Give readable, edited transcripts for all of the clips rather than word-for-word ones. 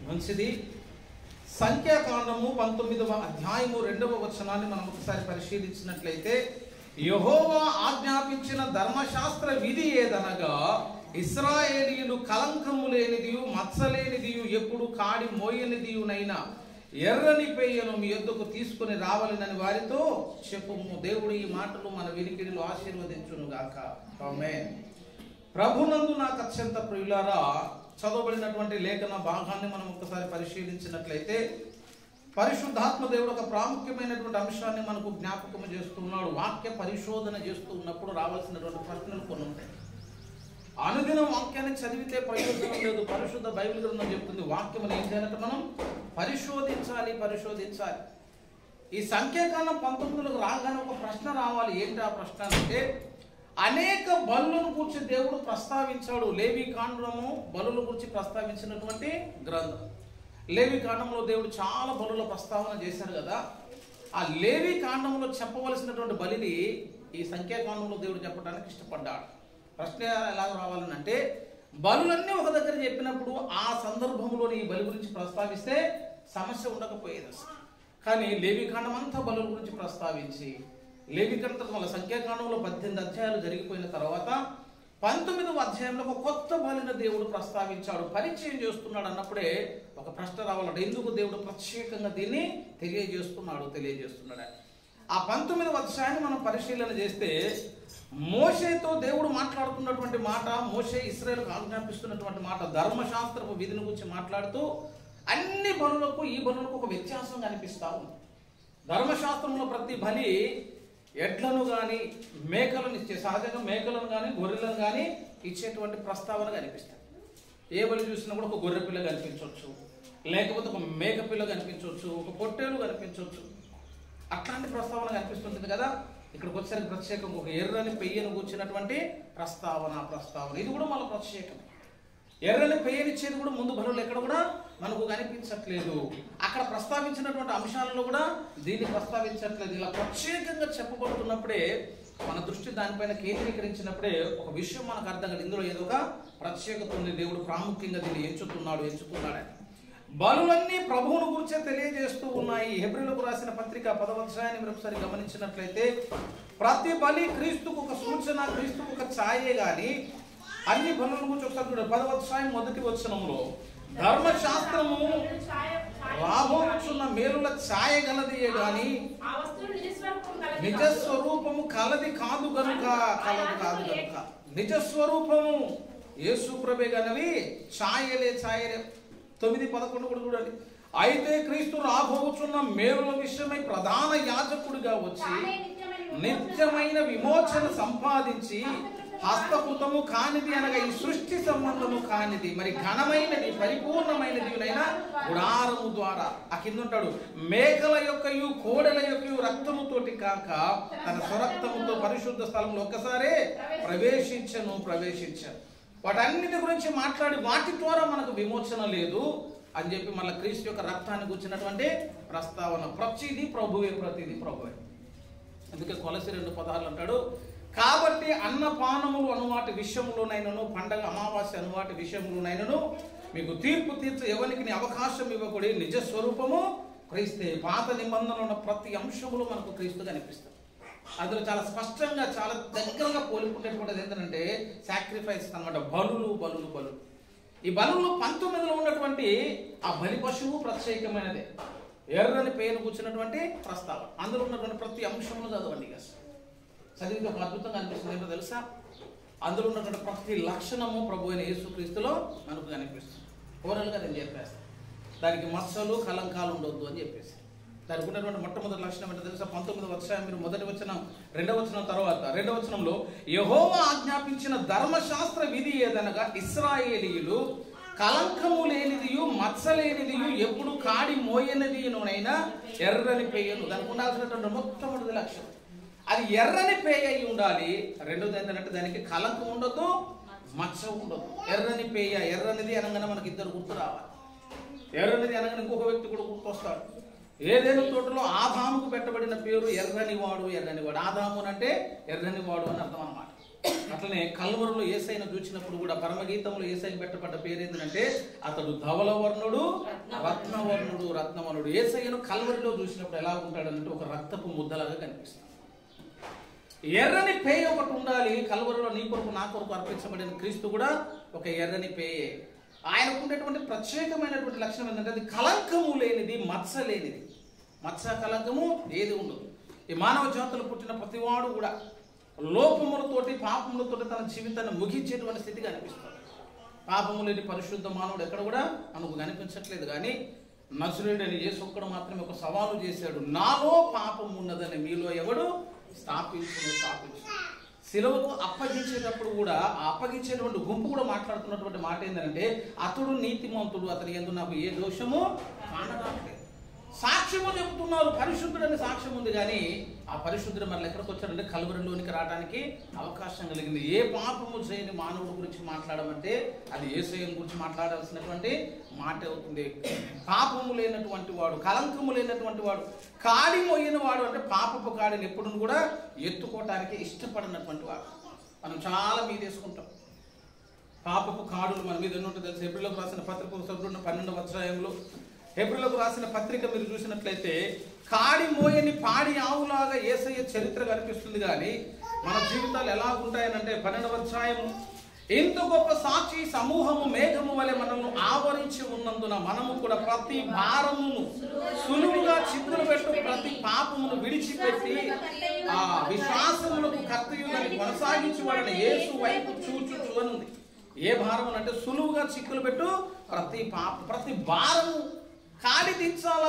మంచిది. సంఖ్యాకాండము 19వ అధ్యాయము 2వ వచనాన్ని మనం ఒకసారి పరిశీలించినట్లయితే, యెహోవా ఆజ్ఞాపించిన ధర్మశాస్త్ర విధి ఏదనగా ఇశ్రాయేలీయులు కలంకము లేనిదియు మచ్చలేనిదియు ఎప్పుడు కాడి మోయనిదియునైనా ఎర్రని పెయ్యను మీ యొద్దకు తీసుకుని రావాలని వారితో చెప్పుము. దేవుడు ఈ మాటలు మన వినికిడిలో ఆశీర్వదించును గాక. ఆమేన్. ప్రభునందు నాకు అత్యంత ప్రియులారా, చదవబడినటువంటి లేఖన భాగాన్ని మనం ఒకసారి పరిశీలించినట్లయితే, పరిశుద్ధాత్మ దేవుడు ఒక ప్రాముఖ్యమైనటువంటి అంశాన్ని మనకు జ్ఞాపకం చేస్తున్నాడు. వాక్య పరిశోధన చేస్తూ ఉన్నప్పుడు రావాల్సినటువంటి ప్రశ్నలు కొన్ని ఉంటాయి. అనుదినం వాక్యాన్ని చదివితే ప్రయోజనం లేదు. పరిశుద్ధ బైబిల్ గ్రంథం చెప్తుంది, వాక్యం ఏం చేయాలంటే మనం పరిశోధించాలి. ఈ సంఖ్యాకాండం 19 రాగానే ఒక ప్రశ్న రావాలి. ఏంటి ఆ ప్రశ్న అంటే, అనేక బలులను గురించి దేవుడు ప్రస్తావించాడు. లేవి కాండము బలుల గురించి ప్రస్తావించినటువంటి గ్రంథం. లేవి కాండంలో దేవుడు చాలా బలుల ప్రస్తావన చేశాడు కదా. ఆ లేవి కాండంలో చెప్పవలసినటువంటి బలిని ఈ సంఖ్యాకాండంలో దేవుడు చెప్పడానికి ఇష్టపడ్డాడు. ప్రశ్న ఎలా రావాలని అంటే, బలులన్నీ ఒక దగ్గర చెప్పినప్పుడు ఆ సందర్భంలోని ఈ బలి గురించి ప్రస్తావిస్తే సమస్య ఉండకపోయేది అసలు. కానీ లేవి కాండం అంతా బలుల గురించి ప్రస్తావించి, లేవి కాండం వల్ల సంఖ్యాకాండంలో 18 అధ్యాయాలు జరిగిపోయిన తర్వాత 19వ అధ్యాయంలో ఒక కొత్త బలిని దేవుడు ప్రస్తావించాడు, పరిచయం చేస్తున్నాడు. అన్నప్పుడే ఒక ప్రశ్న రావాలంటే, ఎందుకు దేవుడు ప్రత్యేకంగా దీన్ని తెలియజేస్తున్నాడు. ఆ 19వ అధ్యాయాన్ని మనం పరిశీలన చేస్తే, మోషేతో దేవుడు మాట్లాడుతున్నటువంటి మాట, మోషే ఇశ్రాయేలుకు ఆజ్ఞాపిస్తున్నటువంటి మాట, ధర్మశాస్త్రపు విధిని గురించి మాట్లాడుతూ అన్ని బలులకు ఈ బలులకు ఒక వ్యత్యాసం కనిపిస్తా ఉంది. ధర్మశాస్త్రంలో ప్రతి బలి ఎడ్లను కానీ మేకలను ఇచ్చే, సహజంగా మేకలను కానీ గొర్రెలను కానీ ఇచ్చేటువంటి ప్రస్తావన కనిపిస్తుంది. ఏ బలి చూసినా కూడా ఒక గొర్రె పిల్ల కనిపించవచ్చు, లేకపోతే ఒక మేక పిల్ల కనిపించవచ్చు, ఒక పొట్టేలు కనిపించవచ్చు. అట్లాంటి ప్రస్తావన కనిపిస్తుంటుంది కదా. ఇక్కడికి వచ్చేసరికి ప్రత్యేకంగా ఒక ఎర్రని పెయ్యను కూర్చున్నటువంటి ప్రస్తావన. ఇది కూడా మళ్ళీ ప్రత్యేకం. ఎర్రని పెయ్యనిచ్చేది కూడా ముందు బలులు ఎక్కడ కూడా మనకు కనిపించట్లేదు. అక్కడ ప్రస్తావించినటువంటి అంశాలలో కూడా దీన్ని ప్రస్తావించట్లేదు. ఇలా ప్రత్యేకంగా చెప్పబడుతున్నప్పుడే మన దృష్టి దానిపైన కేంద్రీకరించినప్పుడే ఒక విషయం మనకు అర్థం కాదు. ఇందులో ఏదో ఒక ప్రత్యేకత ఉంది. దేవుడు ప్రాముఖ్యంగా దీన్ని ఎంచుకున్నాడని. బలులన్నీ ప్రభువును గురించే తెలియజేస్తూ ఉన్నాయి. హెబ్రీయులకు రాసిన పత్రిక 10వ అధ్యాయాన్ని మీరు ఒకసారి గమనించినట్లయితే, ప్రతి బలి క్రీస్తుకు ఒక సూచన, క్రీస్తుకు ఒక ఛాయే గాని అన్ని బలుల గురించి ఒకసారి చూడండి. 10వ అధ్యాయం 1వ వచనంలో, ధర్మశాస్త్రము రాబోచున్న మేలుల ఛాయ గలదియే గాని నిజస్వరూపము కలది కాదు గనుక. నిజస్వరూపము యేసు ప్రభువే గనవి ఛాయలే. 9:11 కూడా చూడండి. అయితే క్రీస్తు రాబోచున్న మేలుల విషయమై ప్రధాన యాజకుడిగా వచ్చి నిత్యమైన విమోచన సంపాదించి హస్తకృతము కానిది అనగా ఈ సృష్టి సంబంధము కానిది మరి ఘనమైనది పరిపూర్ణమైనది గుడారము ద్వారా, ఆ కింద ఉంటాడు, మేకల యొక్కయు కోడెల యొక్కయు రక్తముతోటి కాక తన స్వరక్తముతో పరిశుద్ధ స్థలంలో ఒక్కసారే ప్రవేశించను. వాటన్నిటి గురించి మాట్లాడి వాటి ద్వారా మనకు విమోచన లేదు అని చెప్పి మళ్ళీ క్రీస్తు యొక్క రక్తాన్ని గురించినటువంటి ప్రస్తావన. ప్రతిదీ ప్రభువే. అందుకే కొలసి 2:16 అంటాడు, కాబట్టి అన్నపానములు అనువాటి విషయంలోనైనను పండగ అమావాస్య అనువాటి విషయంలోనైనను మీకు తీర్పు ఎవరికి అవకాశం ఇవ్వకూడదు. నిజ స్వరూపము క్రీస్తే. పాత నిబంధనలో ఉన్న ప్రతి అంశములు మనకు క్రీస్తు కనిపిస్తుంది. అందులో చాలా స్పష్టంగా చాలా దగ్గరగా పోలిపుండేటువంటిది ఏంటంటే సాక్రిఫైస్ అన్నమాట. బలులు. ఈ బలుల్లో 19లో ఉన్నటువంటి ఆ బలి పశువు ప్రత్యేకమైనదే. ఎర్రని పేరు కూర్చున్నటువంటి ప్రస్తావన, అందులో ఉన్నటువంటి ప్రతి అంశమును చదవండి. చదివితే ఒక అద్భుతంగా అనిపిస్తుంది. ఏంటో తెలుసా? అందులో ఉన్నటువంటి ప్రతి లక్షణము ప్రభు అయిన యేసుక్రీస్తులో మనకు కనిపిస్తుంది. ఓవరాల్గా నేను చెప్పేస్తాను, దానికి మచ్చలు కలంకాలు ఉండొద్దు అని చెప్పేసి. దానికి ఉన్నటువంటి మొట్టమొదటి లక్షణం ఏంటో తెలుసా? 19వ అధ్యాయం మీరు 1వ వచనం 2వ వచనం తర్వాత 2వ వచనంలో, యెహోవా ఆజ్ఞాపించిన ధర్మశాస్త్ర విధి ఏదనగా ఇశ్రాయేలీయులు కలంకము లేనిదియు మచ్చలేనిదియు ఎప్పుడు కాడి మోయనిదియునైనా ఎర్రని పేయను. దానికి ఉండాల్సినటువంటి మొట్టమొదటి లక్షణం అది ఎర్రని పేయ అయి ఉండాలి. రెండోది ఏంటంటే దానికి కలంకం ఉండొద్దు, మచ్చ ఉండదు. ఎర్రని పేయ, ఎర్రనిది అనగానే మనకి ఇద్దరు గుర్తు రావాలి. ఎర్రనిది అనగానే ఇంకొక వ్యక్తి కూడా గుర్తొస్తాడు. ఏదైనా తోటలో ఆదాముకు పెట్టబడిన పేరు ఎర్రనివాడు. ఆదాము అంటే ఎర్రనివాడు అని అర్థం అన్నమాట. అట్లనే కల్వరులో యేసయ్యను చూసినప్పుడు కూడా పరమగీతంలో యేసయ్యకు పెట్టబడ్డ పేరు ఏంటంటే అతడు ధవలవర్ణుడు, రత్నవర్ణుడు, రత్నవర్ణుడు. యేసయ్యను కల్వరిలో చూసినప్పుడు ఎలా ఉంటాడంటే ఒక రక్తపు ముద్దలాగా కనిపిస్తాడు. ఎర్రని పేయ ఒకటి ఉండాలి. కల్వరిలో నీ కొరకు నా కొరకు అర్పించబడిన క్రీస్తు కూడా ఒక ఎర్రని పేయే. ఆయనకు ఉండేటువంటి ప్రత్యేకమైనటువంటి లక్షణం ఏంటంటే అది కలంకము లేనిది, మచ్చ లేనిది. మచ్చ కలంకము ఏది ఉండదు. ఈ మానవ జాతులు పుట్టిన ప్రతివాడు కూడా లోపములతోటి పాపములతోటి తన జీవితాన్ని ముగించేటువంటి స్థితిగా అనిపిస్తుంది. పాపము లేని పరిశుద్ధ మానవుడు ఎక్కడ కూడా మనకు కనిపించట్లేదు. కానీ నజరేయుడైన యేసు ఒక్కడు మాత్రమే ఒక సవాలు చేశాడు, నాలో పాపం ఉన్నదని మీలో ఎవడు స్థాపించు. శిలువకు అప్పగించేటప్పుడు కూడా ఆ అప్పగించేటువంటి గుంపు కూడా మాట్లాడుతున్నటువంటి మాట ఏంటంటే అతడు నీతిమంతుడు, అతని యందు నాకు ఏ దోషము కానరాలేదు. సాక్ష్యము చెబుతున్నారు, పరిశుద్ధుడని సాక్ష్యం ఉంది. కానీ ఆ పరిశుద్ధుడు మళ్ళీ ఎక్కడికి వచ్చాడంటే కల్వరిలోనికి రావడానికి అవకాశం కలిగింది. ఏ పాపము చేయని మానవుడి గురించి మాట్లాడమంటే అది యేసయ్యను గురించి మాట్లాడాల్సినటువంటి మాట అవుతుంది. పాపము లేనటువంటి వాడు, కలంకము లేనటువంటి వాడు, కాడి మోయిన వాడు అంటే పాపపు కాడిని ఎప్పుడు కూడా ఎత్తుకోవటానికి ఇష్టపడినటువంటి వాడు. మనం చాలా మీదేసుకుంటాం. పాపపు కాడులు మన మీద ఎన్ని ఉంటుందో తెలుసు. ఏప్రిల్లోకి రాసిన పత్రిక 12వ అధ్యాయంలో ఏప్రిల్లోకి రాసిన పత్రిక మీరు చూసినట్లయితే కాడి మోయని పాడి ఆవులాగా యేసయ్య చరిత్ర కనిపిస్తుంది. కానీ మన జీవితాలు ఎలా ఉంటాయనంటే 12వ అధ్యాయము, ఇంత గొప్ప సాక్షి సమూహము మేఘము వలె మనల్ని ఆవరించి ఉన్నందున మనము కూడా ప్రతి భారమును సులువుగా చిక్కులు పెట్టు ప్రతి పాపమును విడిచిపెట్టి ఆ విశ్వాసములకు కర్తయులని కొనసాగించువాడని యేసు వైపు చూచుచు అని ఉంది. ఏ భారం అంటే సులువుగా చిక్కులు పెట్టు ప్రతి భారము. కాడి దించాలా,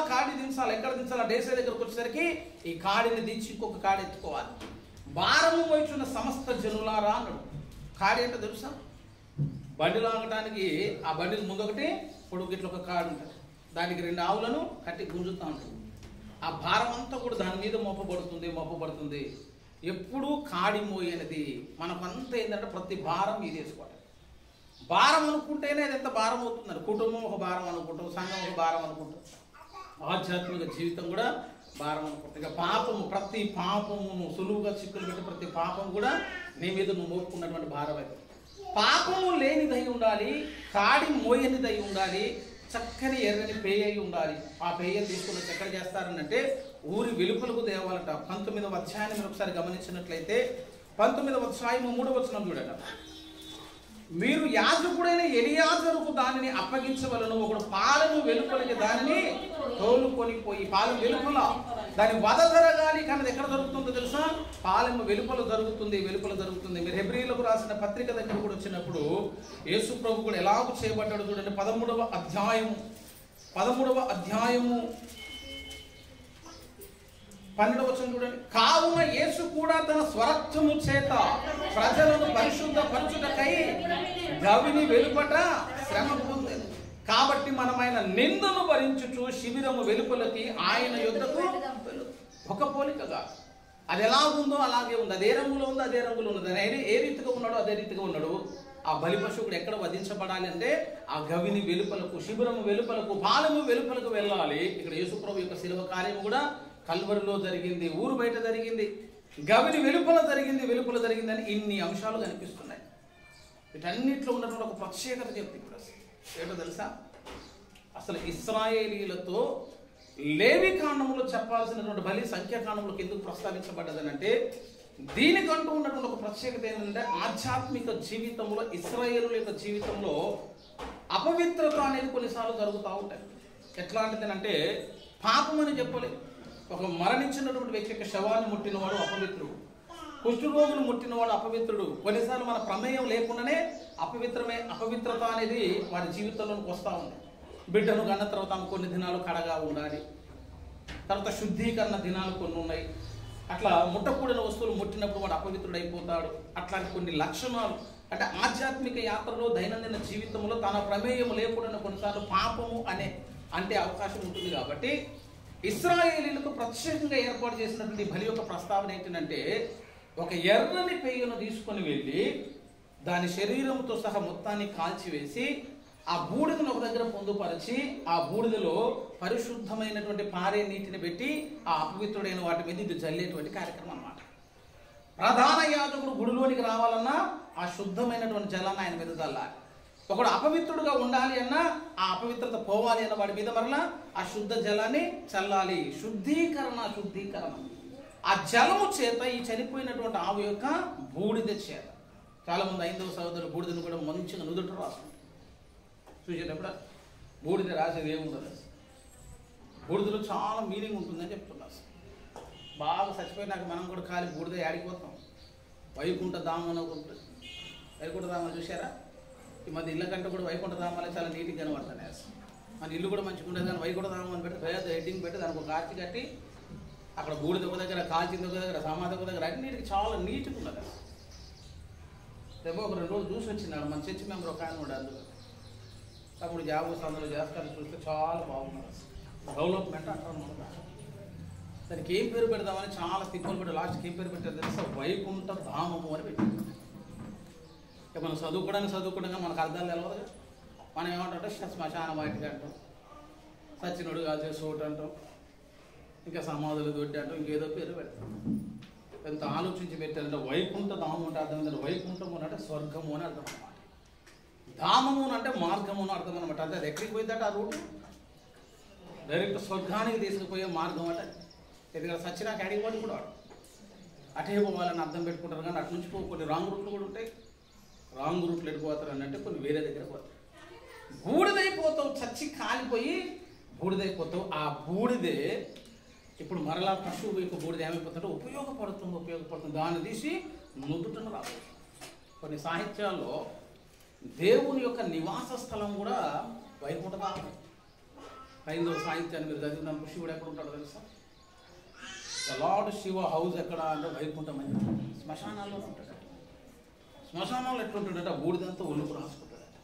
ఎక్కడ దించాలా? డేసే దగ్గరకు వచ్చేసరికి ఈ కాడిని దించి ఇంకొక కాడి ఎత్తుకోవాలి. భారము మోయిచున్న సమస్త జనులారా అన్నాడు. కాడి అంటే తెలుసా? బండి లాగడానికి ఆ బండికి ముందొకటి పొడుగు ఇట్లా ఒక కాడి ఉంటుంది, దానికి 2 ఆవులను కట్టి గుంజుతూ ఉంటుంది. ఆ భారం అంతా కూడా దాని మీద మోపబడుతుంది. ఎప్పుడు కాడి మోయనిది మనకంతా ఏంటంటే ప్రతి భారం ఇది వేసుకోవాలి. భారం అనుకుంటేనే అది ఎంత భారం అవుతుందని, కుటుంబం ఒక భారం అనుకుంటాం, సంఘం ఒక భారం అనుకుంటాం, ఆధ్యాత్మిక జీవితం కూడా భారం అనుకుంటాం. ఇక పాపము, ప్రతి పాపమును సులువుగా చిక్కులు పెట్టి ప్రతి పాపం కూడా నీ మీద నువ్వు మోపుకున్నటువంటి భారం అయితే. పాపము లేనిదై ఉండాలి, కాడి మోయనిదై ఉండాలి, చక్కని ఎర్రని పేయ అయి ఉండాలి. ఆ పేయను తీసుకుని ఎక్కడ చేస్తారనంటే ఊరి వెలుపలకు తేవాలట. 19వ అధ్యాయాన్ని మీరు ఒకసారి గమనించినట్లయితే 19వ అధ్యాయం 3వ వచనం చూడండి. మీరు యాజకుడైన ఎలియాజరుకు దానిని అప్పగించవలను. ఒకడు పాలను వెలుపలికి దానిని తోలుకొని పోయి, పాలెం వెలుపల దాని వధ జరగాలి. కానీ అది ఎక్కడ జరుగుతుందో తెలుసా? పాలెం వెలుపల జరుగుతుంది. మీరు హెబ్రీయులకు రాసిన పత్రిక దగ్గర కూడా వచ్చినప్పుడు యేసు ప్రభు కూడా ఎలాగూ చేయబడ్డాడు చూడండి. 13వ అధ్యాయము 12వ వచనం చూడండి. కావున యేసు కూడా తన స్వరక్తము చేత ప్రజలను పరిశుద్ధ పరచుటకై గవిని వెలుపట శ్రమ పొందెను. కాబట్టి మనమైన నిందను భరించుచు శిబిరము వెలుపలకి ఆయన యుద్ధకు ఒక పోలికగా. అది ఎలా ఉందో అలాగే ఉంది. అదే రంగులో ఉంది, అదే రంగులో ఉంది. ఏ రీతిగా ఉన్నాడో అదే రీతిగా ఉన్నాడు. ఆ బలి పశువుడు ఎక్కడ వధించబడాలి అంటే ఆ గవిని వెలుపలకు, శిబిరము వెలుపలకు, పాలెము వెలుపలకు వెళ్ళాలి. ఇక్కడ యేసుప్రభు యొక్క శిలువ కార్యము కూడా కల్వరిలో జరిగింది, ఊరు బయట జరిగింది, గవిని వెలుపల జరిగింది అని ఇన్ని అంశాలు కనిపిస్తున్నాయి. వీటన్నిటిలో ఉన్నటువంటి ఒక ప్రత్యేకత చెప్తే ఇప్పుడు ఏంటో తెలుసా? అసలు ఇశ్రాయేలీలతో లేవి కాండములో చెప్పాల్సినటువంటి బలి సంఖ్యాకాండంలోకి ఎందుకు ప్రస్తావించబడ్డదని అంటే దీనికంటూ ఉన్నటువంటి ఒక ప్రత్యేకత ఏంటంటే ఆధ్యాత్మిక జీవితంలో ఇశ్రాయేలుల యొక్క జీవితంలో అపవిత్రత అనేది కొన్నిసార్లు జరుగుతూ ఉంటాయి. ఎట్లాంటిది అంటే పాపం అని చెప్పలేదు. ఒక మరణించినటువంటి వ్యక్తి యొక్క శవాన్ని ముట్టినవాడు అపవిత్రుడు, కుష్ఠరోగులు ముట్టినవాడు అపవిత్రుడు. కొన్నిసార్లు మన ప్రమేయం లేకుండానే అపవిత్రత అనేది వారి జీవితంలోకి వస్తూ ఉంది. బిడ్డను కన్న తర్వాత కొన్ని దినాలు కడగా ఉండాలి, తర్వాత శుద్ధీకరణ దినాలు కొన్ని ఉన్నాయి. అట్లా ముట్టకూడిన వస్తువులు ముట్టినప్పుడు వాడు అపవిత్రుడు అయిపోతాడు. అట్లాంటి కొన్ని లక్షణాలు అంటే ఆధ్యాత్మిక యాత్రలో దైనందిన జీవితంలో తన ప్రమేయం లేకుండా కొన్నిసార్లు పాపము అంటే అవకాశం ఉంటుంది. కాబట్టి ఇశ్రాయేలీలకు ప్రత్యేకంగా ఏర్పాటు చేసినటువంటి బలి యొక్క ప్రస్తావన ఏంటంటే ఒక ఎర్రని పెయ్యను తీసుకొని వెళ్ళి దాని శరీరంతో సహా మొత్తాన్ని కాల్చివేసి ఆ బూడిదను ఒక దగ్గర పొందుపరిచి ఆ బూడిదలో పరిశుద్ధమైనటువంటి పారే నీటిని పెట్టి ఆ అపవిత్రుడైన వాటి మీద ఇది జల్లేటువంటి కార్యక్రమం అన్నమాట. ప్రధాన యాజకుడు గుడిలోనికి రావాలన్నా ఆ శుద్ధమైనటువంటి జలాన్ని ఆయన మీద చల్లాలి. ఒకడు అపవిత్రుడుగా ఉండాలి అన్నా ఆ అపవిత్రత పోవాలి అన్న వాడి మీద మరలా ఆ శుద్ధ జలాన్ని చల్లాలి. శుద్ధీకరణ. ఆ జలము చేత ఈ చనిపోయినటువంటి ఆవు యొక్క బూడిద చేత. చాలా మంది ఐదవ సహోదరులు బూడిదను కూడా మంచిగా నుదుట రాసుకుంటారు. చూసేటప్పుడు బూడిద రాసేది ఏముండదు. బూడిదలో చాలా మీనింగ్ ఉంటుందని చెప్తున్నారు. బాగా చచ్చిపోయినాక మనం కూడా ఖాళీ బూడిద ఆడిపోతాం. వైకుంఠ ధామం అని ఒకటి ఉంటుంది. వైకుంఠ ధామం చూసారా? ఈ మధ్య ఇళ్ళ కంటే కూడా వైకుంఠ ధామాలే చాలా నీట్గా కనబడుతున్నాయి. అసలు మన ఇల్లు కూడా మంచిగా ఉండేది, కానీ వైకుంఠ ధామం అని పెట్టి పేద హెడ్డింగ్ పెట్టి దానికి ఒక ఆర్చి కట్టి అక్కడ బూడిద ఒక దగ్గర, కాల్చింది ఒక దగ్గర, సమాధి ఒక దగ్గర, అన్నిటికీ చాలా నీట్గా ఉన్నది. రేపు ఒక 2 రోజులు చూసి వచ్చినాడు మన చర్చి మెంబర్ ఒక ఆయన కూడా. అందులో అప్పుడు జాబ్ అందులో చేస్తారు. చూస్తే చాలా బాగున్నారు. డెవలప్మెంట్ అంటారు. దానికి ఏం పేరు పెడదామని చాలా తిప్పలు పెట్టి లాస్ట్కి ఏం పేరు పెట్టారు తెలుసా? వైకుంఠ ధామము అని పెట్టారు. ఇక మనం చదువుకోవడానికి మనకు అర్థాలు తెలవదు. మనం ఏమంటే శ్మశాన వాటికి అంటాం, సచ్చినోడు కాల్చే చోటు అంటాం, ఇంకా సమాధులు దొడ్డి అంటాం, ఇంకేదో పేరు పెడతాం. ఎంత ఆలోచించి పెట్టారంటే వైకుంఠ ధామం అంటే అర్థం ఏంటంటే వైకుంఠము అంటే స్వర్గము అని అర్థం అన్నమాట. ధామము అంటే మార్గము అని అర్థం అనమాట. అంటే అది ఎక్కడికి పోయిందంటే ఆ రూటు డైరెక్ట్ స్వర్గానికి తీసుకుపోయే మార్గం అంటే. ఎందుకంటే సచ్చినాక అడిగిపోయి కూడా అటే పోవాలని అర్థం పెట్టుకుంటారు, కానీ అటు నుంచి కొన్ని రాంగ్ రూట్లు కూడా ఉంటాయి. రాంగ్ రూట్లు ఎడిపోతారు అని అంటే కొన్ని వేరే దగ్గర పోతారు. బూడిదైపోతావు, చచ్చి కాలిపోయి బూడిదైపోతావు. ఆ బూడిదే ఇప్పుడు మరలా పశువు వైపు బూడిద ఏమైపోతుంటే ఉపయోగపడుతుంది. దాన్ని తీసి నుదుటను రాదు. కొన్ని సాహిత్యాల్లో దేవుని యొక్క నివాస స్థలం కూడా వైకుంఠ ధామం. హైందవ సాహిత్యాన్ని మీరు చదివినప్పుడు శివుడు ఎక్కడ ఉంటాడో తెలుసా? ద లార్డ్ శివ హౌస్ ఎక్కడ అంటే వైకుంఠం అని. శ్మశానాల్లో ఉంటాడు. శ్మశానాల్లో ఎట్లుంటాడంటే ఆ బూడిదంతా ఒళ్ళుకు రాసుకుంటాడట.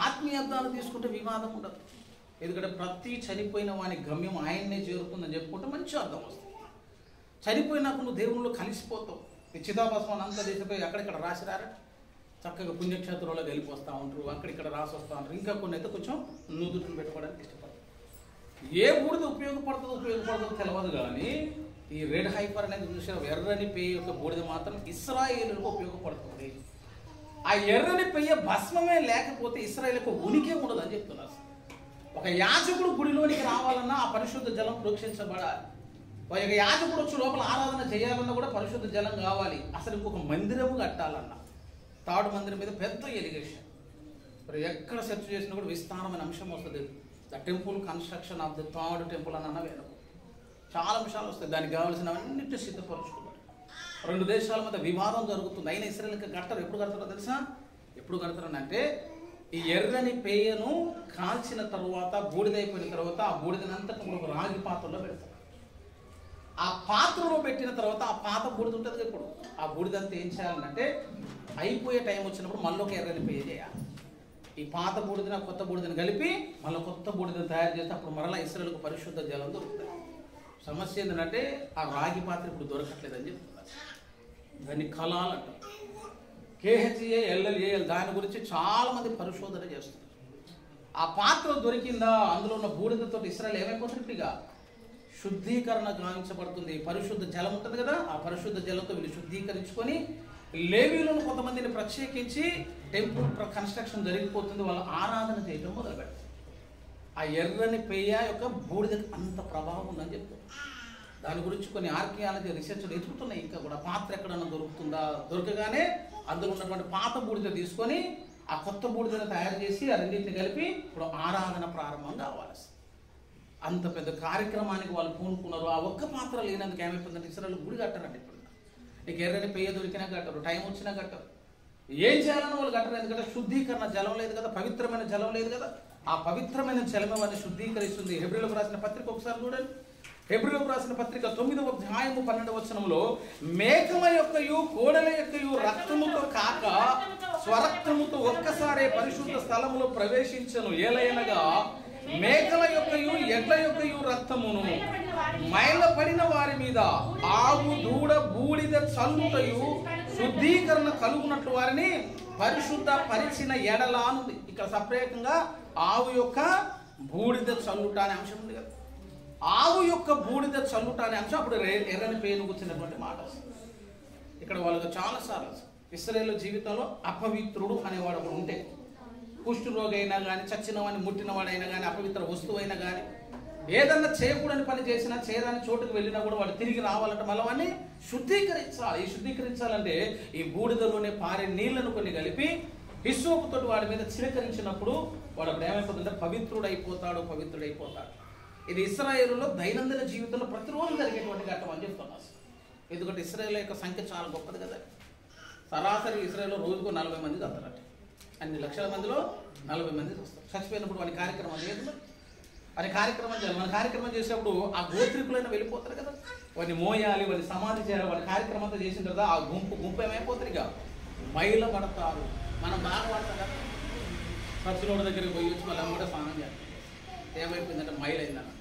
ఆత్మీయర్థాలు తీసుకుంటే వివాదం ఉండదు. ఎందుకంటే ప్రతి చనిపోయిన వాని గమ్యం ఆయన్నే చేరుతుందని చెప్పుకుంటే మంచి అర్థం వస్తుంది. చనిపోయినాక నువ్వు దేవుళ్ళు కలిసిపోతావు. ఈ చితాభస్మాన్ని అంతా తీసిపోయి అక్కడిక్కడ రాసిరారా, చక్కగా పుణ్యక్షేత్రంలో వెళ్ళిపోస్తూ ఉంటారు, అక్కడిక్కడ రాసి వస్తూ ఉంటారు. ఇంకా కొన్ని అయితే కొంచెం నుదుటిని పెట్టుకోవడానికి ఇష్టపడతారు. ఏ బూడిద ఉపయోగపడుతుందో తెలియదు, కానీ ఈ రెడ్ హైపర్ అనేది చూసిన ఎర్రని పెయ్య యొక్క బూడిద మాత్రం ఇశ్రాయేలులకు ఉపయోగపడుతుంది. ఆ ఎర్రని పెయ్య భస్మమే లేకపోతే ఇశ్రాయేలుకు ఉనికి ఉండదు అని చెప్తున్నారు. ఒక యాజకుడు గుడిలోనికి రావాలన్నా ఆ పరిశుద్ధ జలం ప్రోక్షించబడాలి. ఒక యాజకుడు వచ్చి లోపల ఆరాధన చేయాలన్నా కూడా పరిశుద్ధ జలం కావాలి. అసలు ఇంకొక మందిరము కట్టాలన్నా తాడు మందిరం మీద పెద్ద ఎలిగేషన్. మరి ఎక్కడ సెర్చ్ చేసినా కూడా విస్తారమైన అంశం వస్తుంది. The temple construction of the third temple అని అన్న వేరు చాలా అంశాలు వస్తాయి. దానికి కావాల్సినవన్నిటి సిద్ధపరుచుకున్నారు. 2 దేశాల మధ్య వివాదం జరుగుతుంది. అయినా ఇశ్రాయేలుకి కట్టరు. ఎప్పుడు కడతారో తెలుసా? ఎప్పుడు కడతారనంటే ఈ ఎర్రని పేయను కాల్చిన తర్వాత బూడిదైపోయిన తర్వాత ఆ బూడిదనంతా ఒక రాగి పాత్రలో పెడతారు. ఆ పాత్రలో పెట్టిన తర్వాత ఆ పాత బూడిద ఉంటుంది. ఇప్పుడు ఆ బూడిదంతా ఏం చేయాలంటే అయిపోయే టైం వచ్చినప్పుడు మళ్ళీ ఒక ఎర్రని పేయ చేయాలి. ఈ పాత బూడిదన కొత్త బూడిదని కలిపి మళ్ళీ కొత్త బూడిదని తయారు చేస్తే అప్పుడు మరలా ఇశ్రాయేలుకు పరిశుద్ధ జలం దొరుకుతుంది. సమస్య ఏంటంటే ఆ రాగి పాత్ర ఇప్పుడు దొరకట్లేదని చెప్తున్నారు. దాన్ని కలాల్ అంటారు. KHALLAL దాని గురించి చాలా మంది పరిశోధన చేస్తున్నారు. ఆ పాత్ర దొరికిందా, అందులో ఉన్న బూడిదతో ఇశ్రాయేలు ఏమైపోతుంది? ఇక శుద్ధీకరణ గావించబడుతుంది. పరిశుద్ధ జలం ఉంటుంది కదా, ఆ పరిశుద్ధ జలంతో వీళ్ళు శుద్ధీకరించుకొని లేవీయులను కొంతమందిని ప్రత్యేకించి టెంపుల్ కన్స్ట్రక్షన్ జరిగిపోతుంది. వాళ్ళ ఆరాధన చేయడం మొదలు పెడతారు. ఆ ఎర్రని పెయ్య యొక్క బూడిదకి అంత ప్రభావం ఉందని చెప్తారు. దాని గురించి కొన్ని ఆర్కియాలజీ రీసెర్చ్లు ఎదుగుతున్నాయి. ఇంకా కూడా పాత్ర ఎక్కడన్నా దొరుకుతుందా, దొరకగానే అందులో ఉన్నటువంటి పాత బూడిద తీసుకొని ఆ కొత్త బూడిదను తయారు చేసి ఆ రెండింటిని కలిపి ఇప్పుడు ఆరాధన ప్రారంభం కావాలి. అంత పెద్ద కార్యక్రమానికి వాళ్ళు పూనుకున్నారు. ఆ ఒక్క పాత్ర లేనందుకు ఏమైపోతుందంటే ఇశ్రాయేలు గుడి కట్టరండి. ఇప్పుడు నీకు ఎర్రని పెయ్య దొరికినా కట్టరు, టైం వచ్చినా కట్టరు. ఏం చేయాలని వాళ్ళు కట్టరు. ఎందుకంటే శుద్ధీకరణ జలం లేదు కదా, పవిత్రమైన జలం లేదు కదా. ఆ పవిత్రమైన జలమే వారిని శుద్ధీకరిస్తుంది. హెబ్రీయులకు రాసిన పత్రిక ఒకసారి చూడండి. హెబ్రీయులకు రాసిన పత్రిక 9వ అధ్యాయము 12వ వచనంలో మేకల యొక్కయు కోడెల యొక్కయు రక్తముతో కాక స్వరక్తముతో ఒక్కసారే పరిశుద్ధ స్థలములో ప్రవేశించను. ఏలయనగా మేకల యొక్కయు ఎడ్ల యొక్కయు రక్తమును మైలపడిన వారి మీద ఆవు దూడ బూడిద చల్లుటయు శుద్ధీకరణ కలుగునట్లు వారిని పరిశుద్ధ పరిచిన ఎడలానుంది. ఇక్కడ సపరేకంగా ఆవు యొక్క బూడిద చల్లుట అనే అంశం ఉంది కదా. ఆవు యొక్క బూడిద చల్లుట అనే అంశం అప్పుడు ఎర్రని పేను కూర్చున్నటువంటి మాట. ఇక్కడ వాళ్ళకి చాలాసార్లు ఇశ్రాయేలు జీవితంలో అపవిత్రుడు అనేవాడు ఒకడు ఉంటే, కుష్ఠరోగి అయినా కానీ, చచ్చిన వాడిని ముట్టినవాడైనా కానీ, అపవిత్ర వస్తువు అయినా కానీ, ఏదన్నా చేయకూడని పని చేసినా, చేయరాని చోటుకు వెళ్ళినా కూడా వాడు తిరిగి రావాలంటే మళ్ళీ వాడిని శుద్ధీకరించాలి. ఈ శుద్ధీకరించాలంటే ఈ బూడిదలోనే పారే నీళ్లను కొన్ని కలిపి హిస్సోపుతో వాడి మీద చిలకరించినప్పుడు వాడు అప్పుడు ఏమైపోతుందంటే పవిత్రుడైపోతాడు. ఇది ఇశ్రాయేలులో దైనందిన జీవితంలో ప్రతిరోజు జరిగేటువంటి ఘట్టం అని చెప్తున్నారు. ఎందుకంటే ఇశ్రాయేలు యొక్క సంఖ్య చాలా గొప్పది కదా. సరాసరి ఇశ్రాయేల్లో రోజుకు 40 మంది చస్తారట. అన్ని లక్షల మందిలో 40 మంది వస్తారు. చచ్చిపోయినప్పుడు వాడి కార్యక్రమం లేదు, వాడి కార్యక్రమం చేయాలి. మన కార్యక్రమం చేసేప్పుడు ఆ గోత్రికులైనా వెళ్ళిపోతారు కదా, వాడిని మోయాలి, వాడిని సమాధి చేయాలి. వాడి కార్యక్రమం అంతా చేసిన తర్వాత ఆ గుంపు ఏమైపోతారు, ఇక మైల పడతారు. మనం బాగా పడతాం కదా, సర్చులోడి దగ్గరికి పోయి వచ్చి మళ్ళీ కూడా స్నానం చేయాలి. ఏమైపోయిందంటే మైలు అయిందన్న,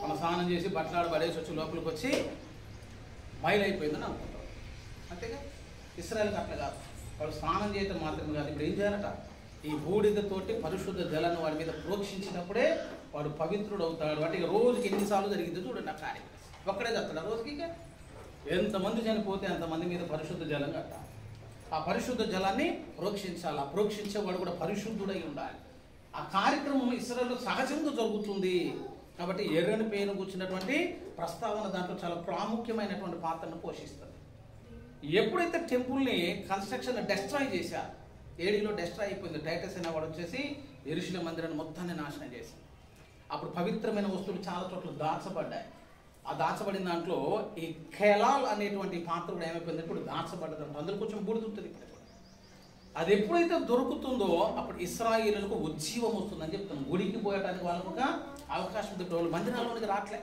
మనం స్నానం చేసి బట్టలాడు పడేసి వచ్చి లోపలికి వచ్చి మైలు అయిపోయిందని అనుకుంటాం. అంతేగా ఇశ్రాయేలుకి అట్లా కాదు, వాడు స్నానం చేయటం మాత్రమే కాదు, ఇప్పుడు ఏం చేయాలట, ఈ బూడిదతోటి పరిశుద్ధ జలాన్ని వాడి మీద ప్రోక్షించినప్పుడే వాడు పవిత్రుడు అవుతాడు. అంటే ఇక రోజుకి ఎన్నిసార్లు జరిగిందో చూడండి ఆ కార్యక్రమం. ఒక్కడే చెప్తాడు రోజుకి, ఇక ఎంతమంది చనిపోతే అంతమంది మీద పరిశుద్ధ జలం కట్టాలి. ఆ పరిశుద్ధ జలాన్ని ప్రోక్షించాలి. ఆ ప్రోక్షించేవాడు కూడా పరిశుద్ధుడై ఉండాలి. ఆ కార్యక్రమం ఇశ్రాయేలులో సహజంగా జరుగుతుంది. కాబట్టి ఎర్రని పేరు కూర్చున్నటువంటి ప్రస్తావన దాంట్లో చాలా ప్రాముఖ్యమైనటువంటి పాత్రను పోషిస్తుంది. ఎప్పుడైతే టెంపుల్ని కన్స్ట్రక్షన్ డెస్ట్రాయ్ చేశారు, ఏడీలో డెస్ట్రాయ్ అయిపోయింది, టైటస్ అనే వాడు వచ్చేసి యెరూషలేము మందిరాన్ని మొత్తాన్ని నాశనం చేశారు. అప్పుడు పవిత్రమైన వస్తువులు చాలా చోట్ల దాచబడ్డాయి. ఆ దాచబడిన దాంట్లో ఈ ఖెలాల్ అనేటువంటి పాత్ర కూడా ఏమైపోయింది, ఇప్పుడు దాచబడ్డదంట. అందులో కొంచెం బూడిదుంటుంది. ఇప్పుడు అది ఎప్పుడైతే దొరుకుతుందో అప్పుడు ఇశ్రాయేలులకు ఉజ్జీవం వస్తుందని చెప్తాను. గుడికి పోయడానికి వాళ్ళకు ఒక అవకాశం ఉంటుంది. వాళ్ళు మందిరాల్లోనికి రావట్లే.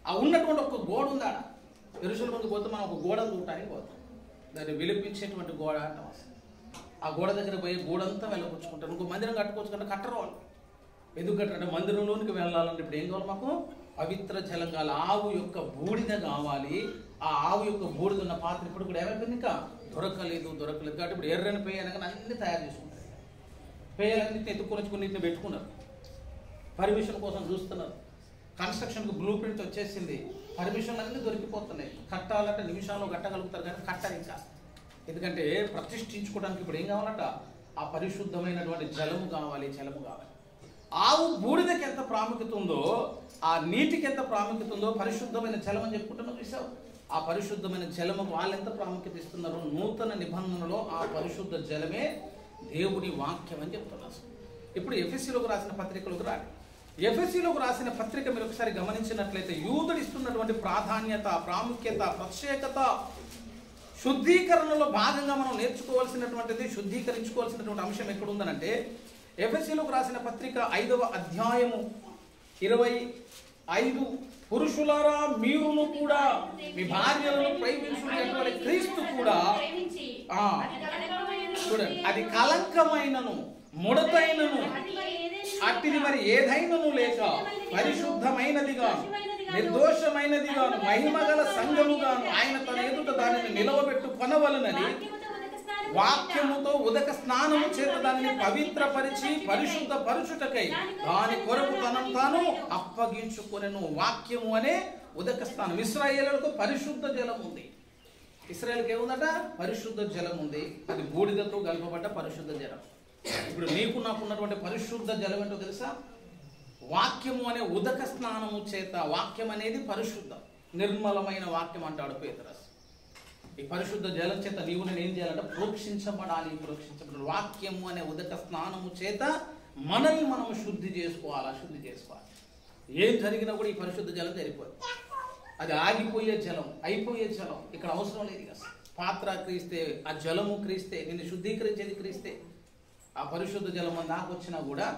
ఆ ఉన్నటువంటి ఒక గోడ ఉంది ఆడ. యెరూషలేము ముందుకు పోతే మనం ఒక గోడ చూడటానికి పోతాం, దాన్ని విలిపించేటువంటి గోడ అంటాం. ఆ గోడ దగ్గర పోయి గోడంతా వెళ్ళపుచ్చుకుంటారు. ఇంకో మందిరం కట్టుకోవచ్చుకుంటే కట్టరు వాళ్ళు. ఎందుకు కట్టారంటే మందిరంలోనికి వెళ్ళాలంటే ఇప్పుడు ఏం కావాలి, మాకు పవిత్ర జలం కావాలి, ఆవు యొక్క బూడిద కావాలి. ఆ ఆవు యొక్క బూడిద ఉన్న పాత్ర ఇప్పుడు కూడా ఏమైపోయింది, ఇంకా దొరకలేదు. కాబట్టి ఇప్పుడు ఎర్రని పేయ అనగానే అన్ని తయారు చేసుకుంటారు. పేయలన్నింటినీ ఎత్తుకొని పెట్టుకున్నారు. పర్మిషన్ కోసం చూస్తున్నారు. కన్స్ట్రక్షన్కి బ్లూ ప్రింట్ వచ్చేసింది, పర్మిషన్లు అన్నీ దొరికిపోతున్నాయి. కట్టాలంటే నిమిషాల్లో కట్టగలుగుతారు కానీ కట్టాలి ఇంకా. ఎందుకంటే ప్రతిష్ఠించుకోవడానికి ఇప్పుడు ఏం కావాలట, ఆ పరిశుద్ధమైనటువంటి జలము కావాలి. ఆవు బూడిదకి ఎంత ప్రాముఖ్యత ఉందో, ఆ నీటికి ఎంత ప్రాముఖ్యత ఉందో, పరిశుద్ధమైన జలం అని చెప్పుకుంటున్నాం చూసావు. ఆ పరిశుద్ధమైన జలము వాళ్ళు ఎంత ప్రాముఖ్యత ఇస్తున్నారు. నూతన నిబంధనలో ఆ పరిశుద్ధ జలమే దేవుని వాక్యం అని చెప్తున్నారు. ఇప్పుడు ఎఫెసీలోకి రాసిన పత్రికలోకి రాలి. ఎఫెసీలోకి రాసిన పత్రిక మీరు ఒకసారి గమనించినట్లయితే యూదుడు ఇస్తున్నటువంటి ప్రాధాన్యత, ప్రాముఖ్యత, ప్రత్యేకత, శుద్ధీకరణలో భాగంగా మనం నేర్చుకోవాల్సినటువంటిది, శుద్ధీకరించుకోవాల్సినటువంటి అంశం ఎక్కడుందనంటే ఎఫెసీలోకి రాసిన పత్రిక 5వ అధ్యాయము 25, పురుషులారా మీరును కూడా మీ భార్యలను ప్రేమించుకునేటువంటి క్రీస్తు కూడా చూడండి, అది కలంకమైనను ముడతైనను అట్టిది మరి ఏదైనను లేక పరిశుద్ధమైనదిగాను నిర్దోషమైనదిగాను మహిమగల సంఘముగాను ఆయన తన ఎదుట దానిని నిలవబెట్టు కొనవలనని వాక్యముతో ఉదక స్నానము చేత దానిని పవిత్రపరిచి పరిశుద్ధ పరుచుటకై దాని కొరకు తనను తాను అప్పగించుకొనెను. వాక్యము అనే ఉదక స్నానం. ఇశ్రాయేలులకు పరిశుద్ధ జలం ఉంది. ఇశ్రాయేలుకి ఏముందట, పరిశుద్ధ జలం ఉంది. అది బూడిదతో కలపబడ్డ పరిశుద్ధ జలం. ఇప్పుడు నీకు నాకు ఉన్నటువంటి పరిశుద్ధ జలం ఏంటో తెలుసా, వాక్యము అనే ఉదక స్నానము చేత. వాక్యం అనేది పరిశుద్ధం, నిర్మలమైన వాక్యం అంటాడు పేతురు. ఈ పరిశుద్ధ జలం చేత నీవు నేను ఏం చేయాలంటే ప్రోక్షించబడాలి. వాక్యము అనే ఉదక స్నానము చేత మనల్ని మనం శుద్ధి చేసుకోవాలి. ఏం జరిగినా కూడా ఈ పరిశుద్ధ జలం సరిపోదు. అది ఆగిపోయే జలం, అయిపోయే జలం. ఇక్కడ అవసరం లేదు. కదా పాత్ర క్రీస్తే, ఆ జలము క్రీస్తే, నిన్ను శుద్ధీకరించేది క్రీస్తే. ఆ పరిశుద్ధ జలం నాకు వచ్చినా కూడా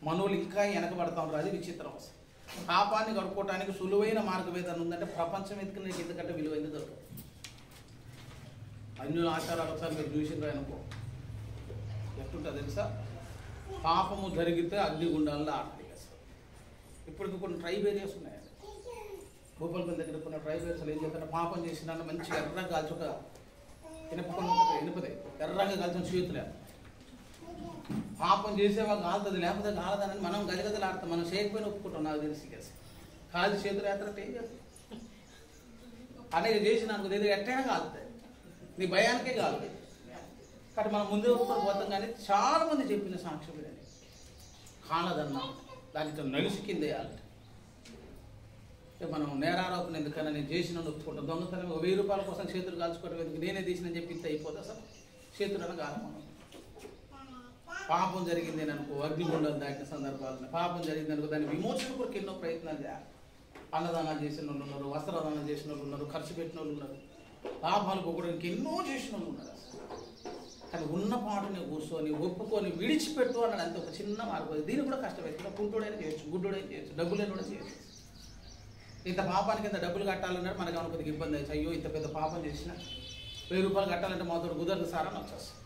మనోళ్ళు ఇంకా వెనకబడతా ఉంటారు. అది విచిత్రం. పాపాన్ని కడుక్కోవటానికి సులువైన మార్గం ఏదైనా ఉందంటే ప్రపంచం ఎత్తుకునే ఎందుకంటే విలువైంది దొరకదు. అన్యుల ఆచారాలు ఒకసారి మీరు చూసిండ్రు అనుకో, ఎట్లుంటుంది తెలుసా, పాపము జరిగితే అగ్నిగుండాలలో ఆడతాయి. ఇప్పటికి కొన్ని ట్రైబ్ ఏరియాస్ ఉన్నాయి. భూపాలపల్లి దగ్గర కొన్ని ట్రైబ్ ఏరియాస్లో ఏం చేస్తారు, పాపం చేసిన మంచిగా ఎర్రగా కాల్చి ఒక ఇనుపదే ఎర్రగా కాల్చిన చేతులే. పాపం చేసేవా కాలుతుంది, లేకపోతే కాలదని మనం గదిగదలు ఆడతాం. మనం చేయకపోయినా ఒప్పుకుంటాం. నాకు తెలిసి కాల్చి చేతులు ఎత్తరంటే ఏం చేస్తాం అనేది చేసి నాకు తెలియదు, ఎట్టైనా కాలుతాయి. నీ భయానికే కాదు. కాబట్టి మనం ముందే ఒప్పుకొని పోతాం. కానీ చాలా మంది చెప్పిన సాక్ష్యం ఇదని కాలదన్నా దానితో నలుసు కింద వేయాలంటే మనం నేరారోపణ ఎందుకన్నా నేను చేసిన ఒప్పుకుంటాం. దొంగతనం 1000 రూపాయల కోసం చేతులు కాల్చుకోవడం ఎందుకు, నేనే తీసినని చెప్పి ఇంత అయిపోతా అసలు చేతులను కాలం. పాపం జరిగింది అని అనుకో, అగ్నిగుండం దాటిన సందర్భాలను పాపం జరిగింది అనుకో, దాని విమోచన కొరకు ఎన్నో ప్రయత్నాలు చేయాలి. అన్నదానాలు చేసిన వాళ్ళు ఉన్నారు, వస్త్రదానం చేసిన వాళ్ళు ఉన్నారు, ఖర్చు పెట్టిన వాళ్ళు ఉన్నారు, పాపాలు పోకడానికి ఎన్నో చేసిన వాళ్ళు ఉన్నారు. కానీ ఉన్న పాటని కూర్చొని ఒప్పుకొని విడిచిపెట్టు అన్నాడు. అంతే ఒక చిన్న మార్పు. దీన్ని కూడా కష్టపెట్టుకున్నా కుంటుడైనా చేయొచ్చు, గుడ్డుడైనా చేయొచ్చు, డబ్బులైనా కూడా చేయొచ్చు. ఇంత పాపానికి ఇంత డబ్బులు కట్టాలన్నాడు, మనకు ఏమైనా కొద్దిగా ఇబ్బంది అవుతుంది. అయ్యో ఇంత పెద్ద పాపం చేసిన 1000 రూపాయలు కట్టాలంటే మాతో కుదరదు సార్ అని వచ్చేస్తాం.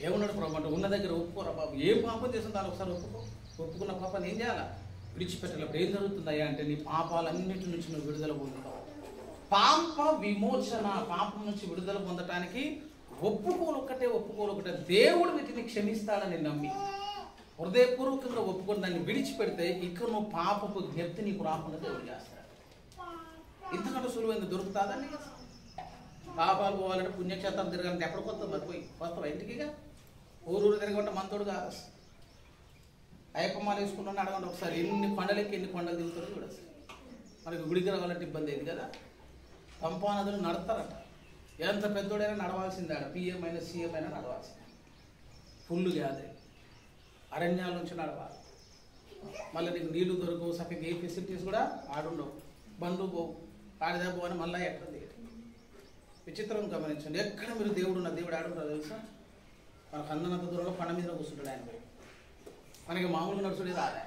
ఏమన్నాడు ప్రభు అంటే ఉన్న దగ్గర ఒప్పుకోరా బాబు, ఏం పాపం చేసిన దాన్ని ఒకసారి ఒప్పుకున్న పాపాన్ని ఏం చేయాలా, విడిచిపెట్టాలి. ఏం జరుగుతుందయ్యా అంటే నీ పాపాలన్నిటి నుంచి నువ్వు విడుదల పొందుతావు. పాప విమోచన, పాపం నుంచి విడుదల పొందటానికి ఒప్పుకోలు ఒక్కటే దేవుడు వీటిని క్షమిస్తాడని నమ్మి హృదయపూర్వకంగా ఒప్పుకొని దాన్ని విడిచిపెడితే ఇక నువ్వు పాపపు జ్ఞప్తి నీకు రాకుండా దేవుడు చేస్తాడు. ఇంతకంటే సులువైంది దొరుకుతుందండి. పాపాలు పోవాలంటే పుణ్యక్షేత్రం తిరగాలంటే ఎక్కడికి వస్తాం, మరిపోయి వస్తావా ఇంటికిగా? ఊరు తిరగంటే మనతోడు కాదు. అయ్యప్పమాలు వేసుకున్నాను అడగండి ఒకసారి, ఎన్ని కొండలకి ఎన్ని కొండలు దిగుతారో చూడదు. మనకి గుడికి రావాలంటే ఇబ్బంది అయింది కదా. పంపా నదులు నడతారట, ఎంత పెద్దోడైనా నడవాల్సిందే. ఆడ పిఎం అయినా సీఎం అయినా నడవాల్సిందే. ఫుల్ గ్యాదరింగ్, అరణ్యాల నుంచి నడవాలి. మళ్ళీ నీకు నీళ్లు దొరకవు, చక్కగా ఏ ఫెసిలిటీస్ కూడా ఆడుండవు, బండ్లు పోవు, ఆడిదా పోవని మళ్ళీ ఎక్కడ దిగదు. విచిత్రం గమనించండి. ఎక్కడ మీరు దేవుడు ఉన్న దేవుడు ఆడుంటారు తెలుసా? మనకు అందనంత దూరంలో కొండ మీద కూర్చుంటాడు ఆయన. మనకి మామూలుగా నడుచుడే రాదు.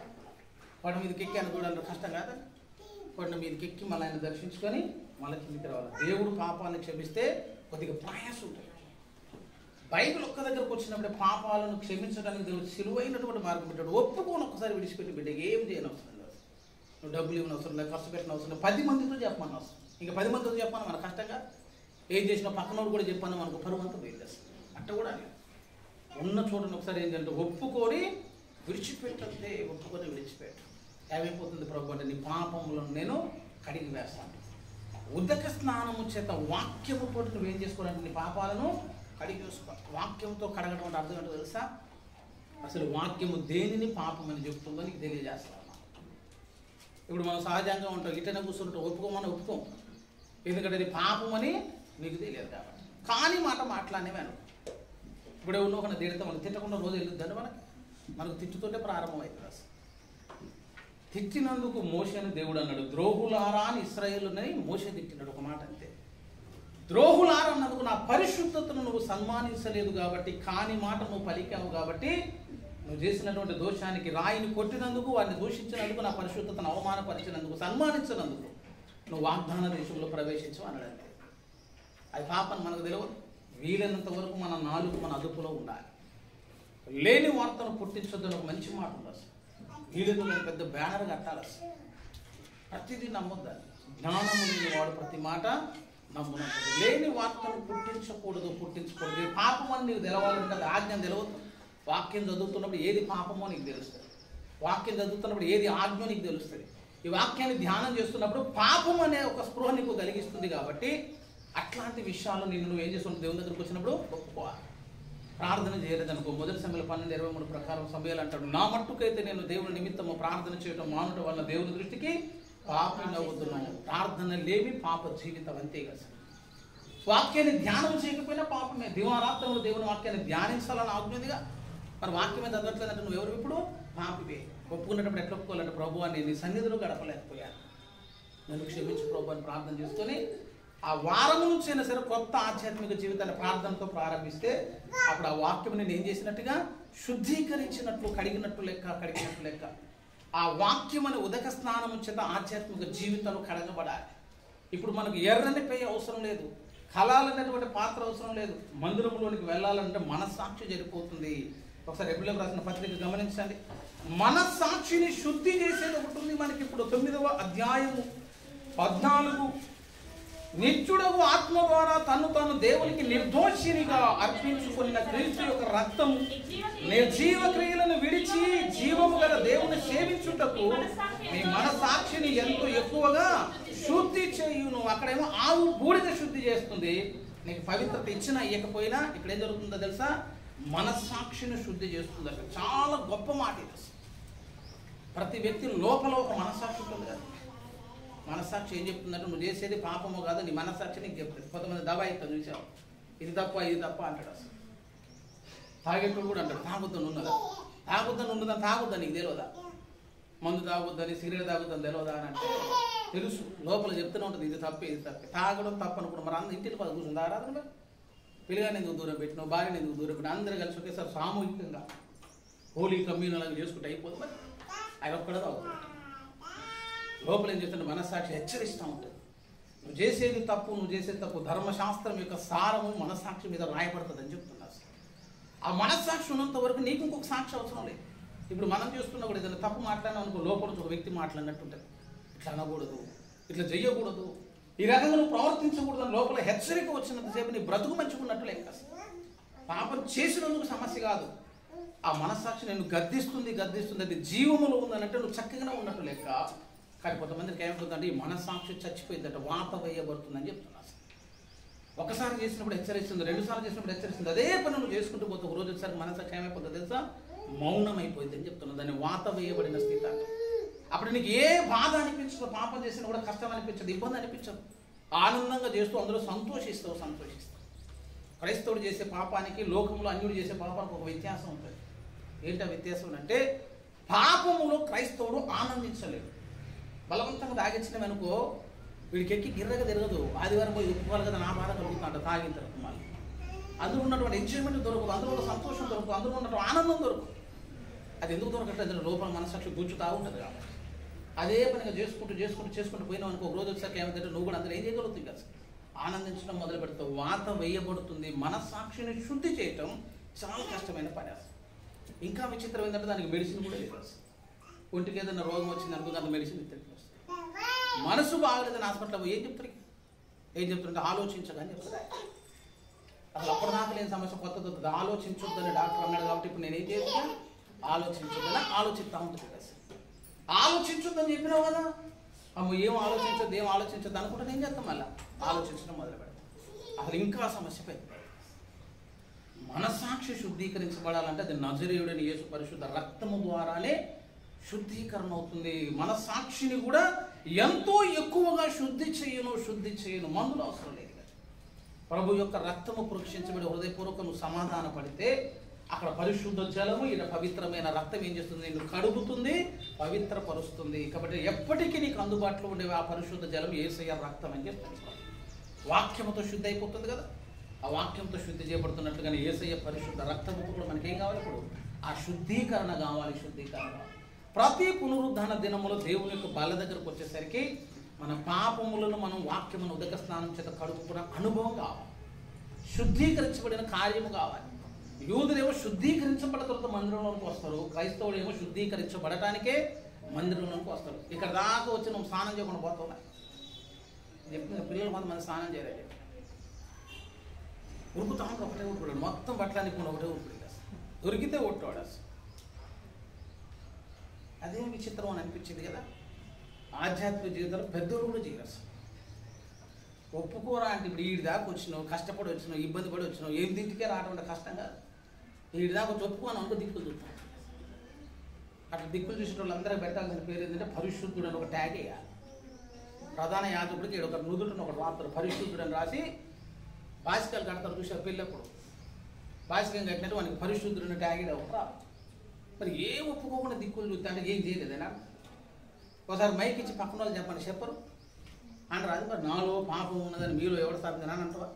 కొండ మీదకి ఎక్కి ఆయన చూడాలంటే కష్టం కాదా? కొండ మీదకి ఎక్కి మళ్ళీ ఆయన దర్శించుకొని మళ్ళీ కిందికి రావాలి. దేవుడు పాపాలను క్షమిస్తే కొద్దిగా ప్రయాసం ఉంటుంది. బైబిల్ ఒక్క దగ్గరకు వచ్చినప్పుడే పాపాలను క్షమించడానికి దేవుడు సులువైనటువంటి మార్గం పెట్టాడు. ఒప్పుకొని ఒక్కసారి విడిచిపెట్టి బిడ్డ ఏం చేయని అవసరం లేదు. నువ్వు డబ్బులు ఇవ్వని అవసరం లేదు, ఖర్చు పెట్టిన అవసరం లేదు, 10 మందితో చెప్పమని అవసరం. ఇంకా 10 మందితో చెప్పాను మన కష్టంగా ఏం చేసినా పక్కనోడు కూడా చెప్పాను మనకు పరువంతా పోయింది. అట్ట కూడా ఉన్న చోటను ఒకసారి ఏంటంటే ఒప్పుకొని విడిచిపెట్టంతే. ఒప్పుకొని విడిచిపెట్టు. ఏమైపోతుంది ప్రభు అంటే నీ పాపములను నేను కడిగి వేస్తాను. ఉదక స్నానము చేత వాక్యముతో నువ్వేం చేసుకోవాలంటే నీ పాపాలను కడిగి వేసుకో. వాక్యంతో కడగడం అంటే అర్థం ఏంటో తెలుసా? అసలు వాక్యము దేనిని పాపం అని చెప్తుందో నీకు తెలియజేస్తాను. ఇప్పుడు మనం సహజంగా ఉంటాం, ఇటనే కూర్చుంటాం, ఒప్పుకోమని ఒప్పుకోం. ఎందుకంటే అది పాపం అని నీకు తెలియదు కాబట్టి. కానీ మాట మాట్లాడినవి అను. ఇప్పుడు ఉన్న ఒక తిడతాం, మనం తిట్టకుండా రోజు వెళ్ళొద్దండి. మనకు తిట్టుతుంటే ప్రారంభం అవుతుంది. అసలు తిట్టినందుకు మోషేను దేవుడు అన్నాడు, ద్రోహులారా అని ఇశ్రాయేలుని మోషే తిట్టినాడు. ఒక మాట అంతే. ద్రోహులారా అన్నందుకు నా పరిశుద్ధతను నువ్వు సన్మానించలేదు కాబట్టి, కాని మాట నువ్వు పలికావు కాబట్టి, నువ్వు చేసినటువంటి దోషానికి రాయిని కొట్టినందుకు, వారిని దూషించినందుకు, నా పరిశుద్ధతను అవమానపరిచినందుకు, సన్మానించినందుకు నువ్వు వాగ్దాన దేశంలో ప్రవేశించవు అన్నాడు. అంతే. అది పాపం మనకు తెలియదు. వీలైనంత వరకు మన నాలుగు మన అదుపులో ఉండాలి. లేని వార్తను పుట్టించొద్దని ఒక మంచి మాట ఉంది. అసలు వీళ్ళతో పెద్ద బ్యానర్ కట్టాలి. అసలు ప్రతిదీ నమ్మొద్దాన్ని. జ్ఞానము లేని వాడు ప్రతి మాట నమ్మునంటది. లేని వార్తను పుట్టించకూడదు. పాపం అని నీకు తెలవాలంటే అది ఆజ్ఞ తెలియదు. వాక్యం చదువుతున్నప్పుడు ఏది పాపమో నీకు తెలుస్తుంది. వాక్యం చదువుతున్నప్పుడు ఏది ఆజ్ఞ నీకు తెలుస్తుంది. ఈ వాక్యాన్ని ధ్యానం చేస్తున్నప్పుడు పాపం అనే ఒక స్పృహ నీకు కలిగిస్తుంది. కాబట్టి అట్లాంటి విషయాలు నువ్వు ఏం చేస్తున్నావు? దేవుని దగ్గరకు వచ్చినప్పుడు ఒప్పుకోవాలి. ప్రార్థన చేయలేదనుకో, 1 సమయాలు 12:23 ప్రకారం సమయాలు అంటాడు, నా మట్టుకైతే నేను దేవుని నిమిత్తము ప్రార్థన చేయడం మానుట వల్ల దేవుని దృష్టికి పాపం అవుతున్నాను. ప్రార్థన లేమి పాప జీవితం అంతే కదా. వాక్యాన్ని ధ్యానం చేయకపోయినా పాపమే. దివారాత్రంలో దేవుని వాక్యాన్ని ధ్యానించాలని ఆజ్ఞదిగా. మరి వాక్యమే చదవట్లేదంటే నువ్వు ఎవరు ఇప్పుడు పాపివే. ఒప్పుకున్నప్పుడు ఎట్లా ఒప్పుకోవాలంటే, ప్రభు అని నీ సన్నిధిలో గడపలేకపోయాను, నన్ను క్షమించు ప్రభు అని ప్రార్థన చేసుకొని ఆ వారం నుంచి అయినా సరే కొత్త ఆధ్యాత్మిక జీవితాన్ని ప్రార్థనతో ప్రారంభిస్తే అప్పుడు ఆ వాక్యం నేను ఏం చేసినట్టుగా శుద్ధీకరించినట్లు, కడిగినట్టు లెక్క. ఆ వాక్యం అనే ఉదక స్నానం చేత ఆధ్యాత్మిక జీవితంలో కడగబడాలి. ఇప్పుడు మనకు ఎర్రని పెయ్యి అవసరం లేదు, కళాలనేటువంటి పాత్ర అవసరం లేదు. మందిరంలోనికి వెళ్ళాలంటే మనస్సాక్షి జరిపోతుంది. ఒకసారి ఎబ్రిలకు రాసిన పత్రిక గమనించండి. మనస్సాక్షిని శుద్ధి చేసేది ఒకటి ఉంది మనకి. ఇప్పుడు 9వ అధ్యాయము 14, నిత్యుడగు ఆత్మ ద్వారా తను దేవునికి నిర్దోషినిగా అర్పించుకున్న క్రీస్తు యొక్క రక్తము నిర్జీవ క్రియలను విడిచి జీవము గల దేవుని సేవించుటకు మీ మనసాక్షిని ఎంతో ఎక్కువగా శుద్ధి చేయును. అక్కడేమో ఆవు బూడిద శుద్ధి చేస్తుంది, నీకు పవిత్రత ఇచ్చినా ఇవ్వకపోయినా ఇక్కడ ఏం జరుగుతుందో తెలుసా, మనస్సాక్షిని శుద్ధి చేస్తుందట. చాలా గొప్ప మాట ఇది. ప్రతి వ్యక్తి లోపల ఒక మనస్సాక్షి ఉంటుంది కదా. మనస్సాక్షి ఏం చెప్తుందంటే నువ్వు చేసేది పాపమో కాదు, నీ మనస్సాక్షి నీకు చెప్తుంది. కొంతమంది దబాయిస్తాను చూసావు, ఇది తప్ప ఇది తప్ప అంటాడు. అసలు తాగేటోడు కూడా అంటాడు తాగుద్దని ఉన్నదా, తాగుద్దని ఉన్నదని, తాగుద్దని నీకు తెలియదా, మందు తాగుద్దని సిగరెట్ తాగుద్దని తెలియదా అని అంటే తెలుసు, లోపల చెప్తూనే ఉంటుంది ఇది తప్పే ఇది తప్పే. తాగడం తప్పు అనుకున్నాం, మరి అందరూ ఇంటిని పది కూర్చుంది ఆరాధన, పిల్లగాని ఎందుకు దూరం పెట్టినావు, భార్యని ఎందుకు దూరం పెట్టిన, అందరూ కలిసి ఒకేసారి సామూహికంగా హోలీ కమ్యూన్ అలాగే చేసుకుంటే అయిపోతుంది. మరి ఆయన ఒక్కడే తాగుతుంది. లోపల ఏం చేస్తుంటే మనస్సాక్షి హెచ్చరిస్తూ ఉంటుంది, నువ్వు చేసేది తప్పు, నువ్వు చేసేది తప్పు. ధర్మశాస్త్రం యొక్క సారము మనస్సాక్షి మీద రాయబడుతుంది అని చెప్తున్నా. ఆ మనస్సాక్షి ఉన్నంత వరకు నీకు ఇంకొక సాక్షి అవసరం లేదు. ఇప్పుడు మనం చేస్తున్నా కూడా ఏదైనా తప్పు మాట్లాడినా అనుకో, లోపల నుంచి ఒక వ్యక్తి మాట్లాడినట్టు ఉంటుంది, ఇట్లా అనకూడదు, ఇట్లా చెయ్యకూడదు, ఈ రకంగా నువ్వు ప్రవర్తించకూడదు అని లోపల హెచ్చరిక వచ్చినంతసేపు నీ బ్రతుకు మంచుకున్నట్టు లెక్క. పాపం చేసినందుకు సమస్య కాదు, ఆ మనస్సాక్షి నేను గద్దిస్తుంది, అది జీవములో ఉందనంటే నువ్వు చక్కగానే ఉన్నట్టు లెక్క. కానీ కొంతమందికి ఏమవుతుందంటే ఈ మనస్సాక్షి చచ్చిపోయిందంటే వాత వేయబడుతుందని చెప్తున్నా. ఒకసారి చేసినప్పుడు హెచ్చరిస్తుంది, 2 సార్లు చేసినప్పుడు హెచ్చరిస్తుంది, అదే పని నువ్వు చేసుకుంటూ పోతే ఒక రోజు ఒకసారి మనస్సాక్షి ఏమైపోతుంది తెలుసా, మౌనం అయిపోయింది అని చెప్తున్నా. దాన్ని వాత వేయబడిన స్థితి అంట. అప్పుడు నీకు ఏ బాధ అనిపించదు, పాపం చేసినా కూడా కష్టం అనిపించదు, ఇబ్బంది అనిపించదు, ఆనందంగా చేస్తూ అందరూ సంతోషిస్తావు. క్రైస్తవుడు చేసే పాపానికి లోకంలో అన్యుడు చేసే పాపానికి ఒక వ్యత్యాసం ఉంటుంది. ఏంటి ఆ వ్యత్యాసం అంటే, పాపములో క్రైస్తవుడు ఆనందించలేడు. బలవంతంగా తాగించినవనుకో వీడికి ఎక్కి గిర్రగా తిరగదు, ఆదివారం పోయి ఉప్పుకోవాలి కదా నా బాధ కలుగుతుంట తాగిన తర్వాత. మళ్ళీ అందులో ఉన్నటువంటి ఎంజాయ్మెంట్ దొరకదు, అందులో ఉన్న సంతోషం దొరకదు, అందులో ఉన్నటువంటి ఆనందం దొరకదు. అది ఎందుకు దొరకట్లేదు, లోపల మనస్సాక్షి గుంజుతా ఉంటుంది కాబట్టి. అదే పనిగా చేసుకుంటూ పోయినావు అనుకో, ఒక రోజు వచ్చాక ఏమంటే నువ్వు కూడా అందులో ఏం చేయగలుగుతుంది కదా, ఆనందించడం మొదలు పెడతావు. వాత వేయబడుతుంది. మనస్సాక్షిని శుద్ధి చేయటం చాలా కష్టమైన పని. ఇంకా విచిత్రం ఏంటంటే దానికి మెడిసిన్ కూడా లేదు. ఒంటికి ఏదైనా రోగం వచ్చింది అనుకో, అంత మెడిసిన్ ఇస్తుంది. మనసు బాగలేదని హాస్పిటల్లో ఏం చెప్తారంటే ఆలోచించదని చెప్తారు. అసలు అప్పటిదాకా లేని సమస్య కొత్తది వస్తుంది. ఆలోచించొద్దని డాక్టర్ అన్నాడు కాబట్టి ఇప్పుడు నేనేం చేస్తాను, ఆలోచించొద్దని ఆలోచిస్తూ ఉంటుంది కదా. ఆలోచించొద్దని చెప్పినావు కదా, అమ్మ ఏం ఆలోచించొద్దు అనుకుంటే నేను చేస్తాం, మళ్ళీ ఆలోచించడం మొదలు పెడతాం. అసలు ఇంకా సమస్య పెద్ద. మనస్సాక్షి శుద్ధీకరించబడాలంటే అది నజరేయుడైన యేసు పరిశుద్ధ రక్తము ద్వారానే శుద్ధీకరణ అవుతుంది. మనస్సాక్షిని కూడా ఎంతో ఎక్కువగా శుద్ధి చేయను, మందులు అవసరం లేదు. ప్రభు యొక్క రక్తము ప్రోక్షించబడి హృదయపూర్వక నువ్వు సమాధాన పడితే అక్కడ పరిశుద్ధ జలము, ఇలా పవిత్రమైన రక్తం ఏం చేస్తుంది, నిన్ను కడుగుతుంది, పవిత్రపరుస్తుంది. కాబట్టి ఎప్పటికీ నీకు అందుబాటులో ఉండేవి ఆ పరిశుద్ధ జలం యేసయ్య రక్తం అని చెప్తాను. వాక్యముతో శుద్ధి అయిపోతుంది కదా, ఆ వాక్యంతో శుద్ధి చేయబడుతున్నట్లుగానే యేసయ్య పరిశుద్ధ రక్తముతో కూడా మనకేం కావాలి, ఇప్పుడు ఆ శుద్ధీకరణ కావాలి. ప్రతి పునరుద్ధాన దినములో దేవుని యొక్క బల దగ్గరకు వచ్చేసరికి మన పాపములను మనం వాక్యమును ఉదక స్నానం చేత కడుక్కున్న అనుభవం కావాలి, శుద్ధీకరించబడిన కార్యము కావాలి. యూదులేమో శుద్ధీకరించబడిన తర్వాత మందిరంలోకి వస్తారు, క్రైస్తవులు ఏమో శుద్ధీకరించబడటానికే మందిరంలోకి వస్తారు. ఇక్కడ దాకా వచ్చి నువ్వు స్నానం చేయకుండా పోతావు. చెప్పిన పిల్లలు కొంతమంది స్నానం చేయలేదు, ఉరుకుతా ఉంటే ఒకటే ఉరుకుడు, మొత్తం బట్టలానికి ఒకటే ఉరుకుడు, దొరికితే ఒట్టాడు. అసలు అదేం విచిత్రం అని అనిపించింది కదా. ఆధ్యాత్మిక జీవితంలో పెద్దోళ్ళు కూడా చేయరు. అసలు ఒప్పుకోరా అంటే ఇప్పుడు వీడి దాకా వచ్చినావు, కష్టపడి వచ్చినావు, ఇబ్బంది పడి వచ్చినావు, ఏం దింటికే రావడం అంటే కష్టం కాదు. వీడి దాకా ఒప్పుకోను అనుకో దిక్కులు చూస్తాం. అట్లా దిక్కులు చూసిన వాళ్ళందరూ పెట్టాల్సిన పేరు ఏంటంటే పరిశుద్ధుడు అని ఒక ట్యాగ్ వేయాలి. ప్రధాన యాజకుడికి ఒక నుదుటిని ఒకటి రాస్తారు, పరిశుద్ధుడు అని రాసి బాసికలు కడతారు. చూసారు పెళ్ళప్పుడు బాసికం కట్టినట్టు మనకి పరిశుద్ధుడు అని ట్యాగ్ ఒకటి. మరి ఏం ఒప్పుకోకుండా దిక్కులు చూస్తే అంటే ఏం చేయలేదైనా ఒకసారి మైక్ ఇచ్చి పక్కన వాళ్ళు చెప్పరు అంటారు. అది మరి నాలో పాపం ఉన్నదని మీలో ఎవరు సాధించిన అని అంటావా?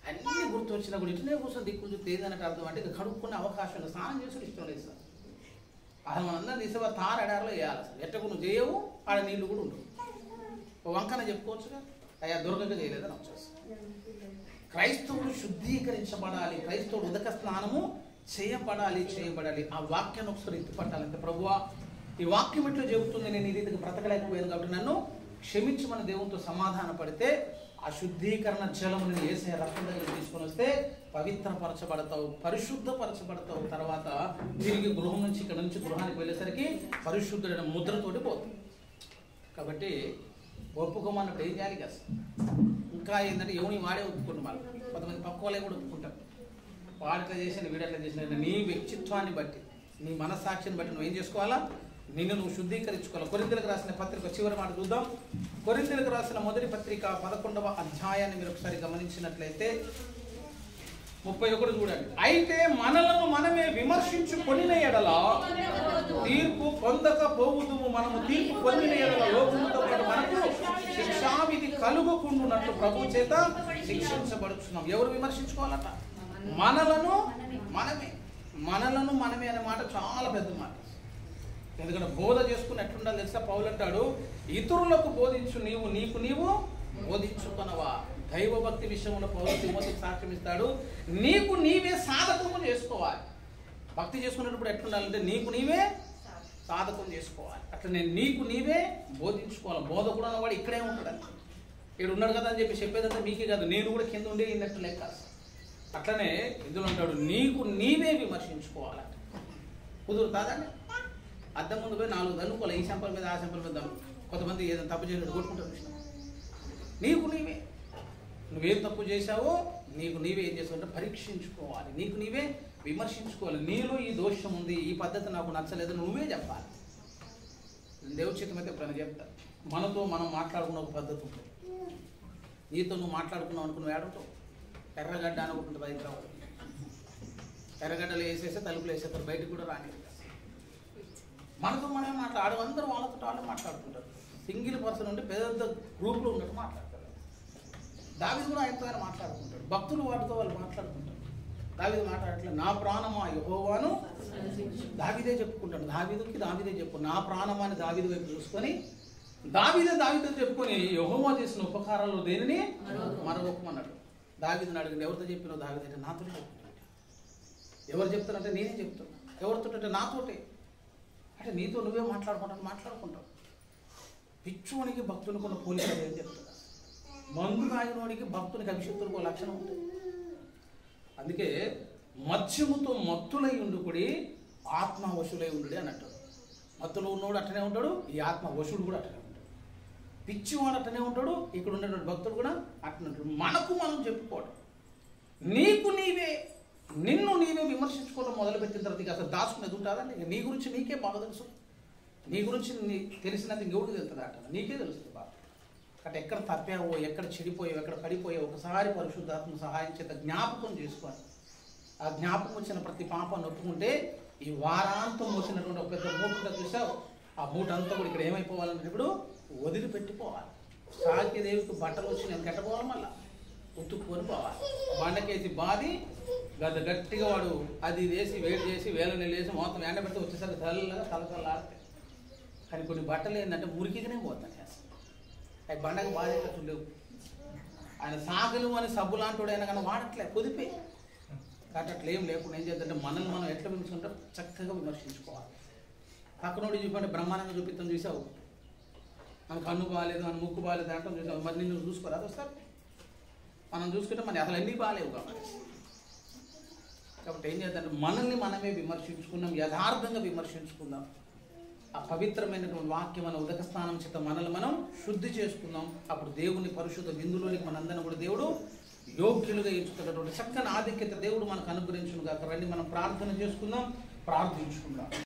అన్నీ గుర్తు వచ్చినా కూడా ఇట్లనే కూర్చొని దిక్కులు చూస్తే ఏదన్నట్టు అర్థం అంటే ఇక కడుక్కునే అవకాశం లేదు, స్నానం చేసుకుని ఇష్టం లేదు సార్. అసలు మనందరం తీసేవా తారడారులో వేయాలి. అసలు ఎట్టకు నువ్వు చేయవు, ఆడ నీళ్లు కూడా ఉండవు. ఓ వంకన చెప్పుకోవచ్చుగా, అయ్యా దొరకగా చేయలేదని వచ్చేసి. క్రైస్తవుడు శుద్ధీకరించబడాలి, క్రైస్తవుడు ఉదక స్నానము చేయబడాలి. ఆ వాక్యాన్ని ఒకసారి ఎత్తిపట్టాలంటే ప్రభువా ఈ వాక్యం ఎట్లా చెబుతుంది, నేను ఈ రీతికి బ్రతకలేకపోయాను కాబట్టి నన్ను క్షమించి మన దేవునితో సమాధాన పడితే ఆ శుద్ధీకరణ జలము నేను యేసయ్య రక్తం దగ్గర తీసుకొని వస్తే పవిత్రపరచబడతావు, పరిశుద్ధపరచబడతావు. తర్వాత తిరిగి గృహం నుంచి ఇక్కడ నుంచి గృహానికి వెళ్ళేసరికి పరిశుద్ధుడైన ముద్రతోటి పోతుంది. కాబట్టి ఒప్పుకోమన్నప్పుడు ఏం చేయాలి కదా. ఇంకా ఏంటంటే ఎవరిని వాడే ఒప్పుకుంటు మళ్ళీ కొంతమంది పక్క వాళ్ళే కూడా ఒప్పుకుంటారు. వాడిట్లా చేసిన వీడట్లా చేసిన నీ వ్యక్తిత్వాన్ని బట్టి నీ మనస్సాక్షిని బట్టి నువ్వు ఏం చేసుకోవాలా, నిన్ను నువ్వు శుద్ధీకరించుకోవాలి. కొరింథీయులకు రాసిన పత్రిక చివరి మాట చూద్దాం. కొరింథీయులకు రాసిన మొదటి పత్రిక 11వ అధ్యాయాన్ని మీరు ఒకసారి గమనించినట్లయితే 31 చూడండి. అయితే మనలను మనమే విమర్శించుకొనిన ఎడల తీర్పు పొందకపోవుదుము. మనము తీర్పు పొందిన ఎడల లోకముతో పాటు మనకు శిక్షావిధి కలుగకుండునట్లు ప్రభు చేత శిక్షించబడుతున్నాం. ఎవరు విమర్శించుకోవాలట? మనలను మనమే. మనలను మనమే అనే మాట చాలా పెద్ద మాట. ఎందుకంటే బోధ చేసుకుని ఎట్లుండాలి తెలుసా? పౌలు అంటాడు, ఇతరులకు బోధించు, నీవు నీకు నీవు బోధించుకున్నవా. దైవభక్తి విషయంలో పౌలు తిమోతికి సాక్ష్యం ఇస్తాడు, నీకు నీవే సాధకము చేసుకోవాలి. భక్తి చేసుకునేటప్పుడు ఎట్లుండాలంటే నీకు నీవే సాధకం చేసుకోవాలి. అట్లనే నీకు నీవే బోధించుకోవాలి. బోధ కూడా వాడు ఇక్కడే ఉంటాడు. ఇక్కడ ఉన్నాడు కదా అని చెప్పి చెప్పేదంతా మీకే కాదు, నేను కూడా కింద ఉండే ఇన్నట్టు లెక్క. అట్లనే ఇందులో ఉంటాడు, నీకు నీవే విమర్శించుకోవాలంట. కుదురుతాదండి? అద్దం ముందు పోయి 4 దన్నుకోవాలి. ఈ సంపల మీద ఆ సంపల మీద దన్ను. కొంతమంది ఏదైనా తప్పు చేయలేదు కొట్టుకుంటారు. నీకు నీవే నువ్వేం తప్పు చేశావో నీకు నీవే ఏం చేస్తావంటే పరీక్షించుకోవాలి. నీకు నీవే విమర్శించుకోవాలి. నీలో ఈ దోషం ఉంది, ఈ పద్ధతి నాకు నచ్చలేదు, నువ్వే చెప్పాలి. దేవుచిత్తం అయితే ఎప్పుడైనా చెప్తా. మనతో మనం మాట్లాడుకున్న ఒక పద్ధతి ఉంటుంది. నీతో నువ్వు మాట్లాడుకున్నావు అనుకున్న వేడతావు. ఎర్రగడ్డ అనుకుంటుంది హైదరాబాద్. ఎర్రగడ్డలు వేసేస్తే తలుపులు వేసేస్తారు, బయటకు కూడా రాని. మనతో మనమే మాట్లాడు, అందరూ వాళ్ళతో వాళ్ళే మాట్లాడుకుంటారు. సింగిల్ పర్సన్ ఉంటే పెద్ద గ్రూప్లో ఉన్నట్టు మాట్లాడతారు. దావీదు కూడా ఆయనతో ఆయన మాట్లాడుకుంటాడు. భక్తులు వాటితో వాళ్ళు మాట్లాడుకుంటారు. దావీదు మాట్లాడట్లేదు, నా ప్రాణమా యెహోవాను. దావీదే చెప్పుకుంటాడు. దావీదే చెప్పు, నా ప్రాణమా అని దావీదు వైపు చూసుకొని దావీదే చెప్పుకొని యెహోవా చేసిన ఉపకారాల్లో దేనిని మరొకమన్నాడు. దావీదుని అడిగింది, ఎవరితో చెప్పినావు? దావీదు అంటే నాతో చెప్తున్నాడు. ఎవరు చెప్తానంటే నేనే చెప్తున్నా. ఎవరితో అంటే నాతోటే. అంటే నీతో నువ్వే మాట్లాడుకుంటావు. పిచ్చువనికి భక్తునికి ఉన్న పోలికలు ఏం చెప్తున్నా? మందు తాగినోడికి భక్తునికి అభిషక్తులకు ఒక లక్షణం ఉంటుంది. అందుకే మత్స్యముతో మత్తులై ఉండుకుడి, ఆత్మ వశులై ఉండు అని అంటాడు. మత్తులో ఉన్నవాడు అట్టనే ఉంటాడు, ఈ ఆత్మ వశుడు కూడా అట్టనే ఉంటాడు. పిచ్చివాడు అట్టనే ఉంటాడు, ఇక్కడ ఉన్నటువంటి భక్తుడు కూడా అట్టనే ఉంటాడు. మనకు మనం చెప్పుకోవడం, నిన్ను నీవే విమర్శించుకోవడం మొదలుపెట్టిన తర్వాత ఇక అసలు దాచుకునేది ఉంటుందండి. నీ గురించి నీకే బాగా తెలుసు. నీ గురించి తెలిసినంత ఇంకెవరికి తెలుస్తుంది అట్ట, నీకే తెలుస్తుంది బాగా. అంటే ఎక్కడ తప్పావో, ఎక్కడ చెడిపోయావు, ఎక్కడ పడిపోయావు ఒకసారి పరిశుద్ధాత్మ సహాయం చేత జ్ఞాపకం చేసుకోవాలి. ఆ జ్ఞాపకం వచ్చిన ప్రతి పాపాన్ని ఒప్పుకుంటే ఈ వారాంతం మోసినటువంటి ఒక పెద్ద మూట చూసావు, ఆ మూట అంతా కూడా ఇక్కడ ఏమైపోవాలంటే ఇప్పుడు వదిలిపెట్టిపోవాలి. సాకిదేవికి బట్టలు వచ్చి నేను కట్టపోవాలి, మళ్ళీ ఉతుక్కొని పోవాలి. బండకేసి బాది గట్టిగా వాడు అది వేసి వేడి చేసి వేల నీళ్ళు వేసి మొత్తం ఎండబెడితే వచ్చేసరికి తెల్లగా తలతల్లాడితే. కానీ కొన్ని బట్టలు ఏంటంటే మురికిగానే పోతాయి అసలు. అవి బండకు బాధేటట్టు లేవు. ఆయన సాగలు అని సబ్బు లాంటి అయినా కానీ వాడట్లే, పొదిపే. కాబట్టి అట్లా ఏం లేకుండా ఏం చేద్దంటే మనల్ని మనం ఎట్లా విమర్శించుకుంటాం, చక్కగా విమర్శించుకోవాలి. పక్కనోడు చూపండి బ్రహ్మాండంగా చూపిస్తాం, చూసావు మన కన్ను బాగాలేదు, మన ముక్కు బాగాలేదు అంటాం, చూసావు. మరి నిన్ను చూసుకోరాదు వస్తారు. మనం చూసుకుంటే మన అసలు అన్నీ బాగాలేవు కాబట్టి ఏం చేద్దాం, మనల్ని మనమే విమర్శించుకున్నాం, యథార్థంగా విమర్శించుకుందాం. ఆ పవిత్రమైనటువంటి వాక్యం మన ఉదక స్నానం చేత మనల్ని మనం శుద్ధి చేసుకుందాం. అప్పుడు దేవుని పరిశుద్ధ విందులోనికి మనందరం కూడా దేవుడు యోగ్యులుగా ఎంచుకున్నటువంటి చక్కని ఆధిక్యత దేవుడు మనకు అనుగ్రహించును గాక. రండి మనం ప్రార్థన చేసుకుందాం, ప్రార్థించుకుందాం.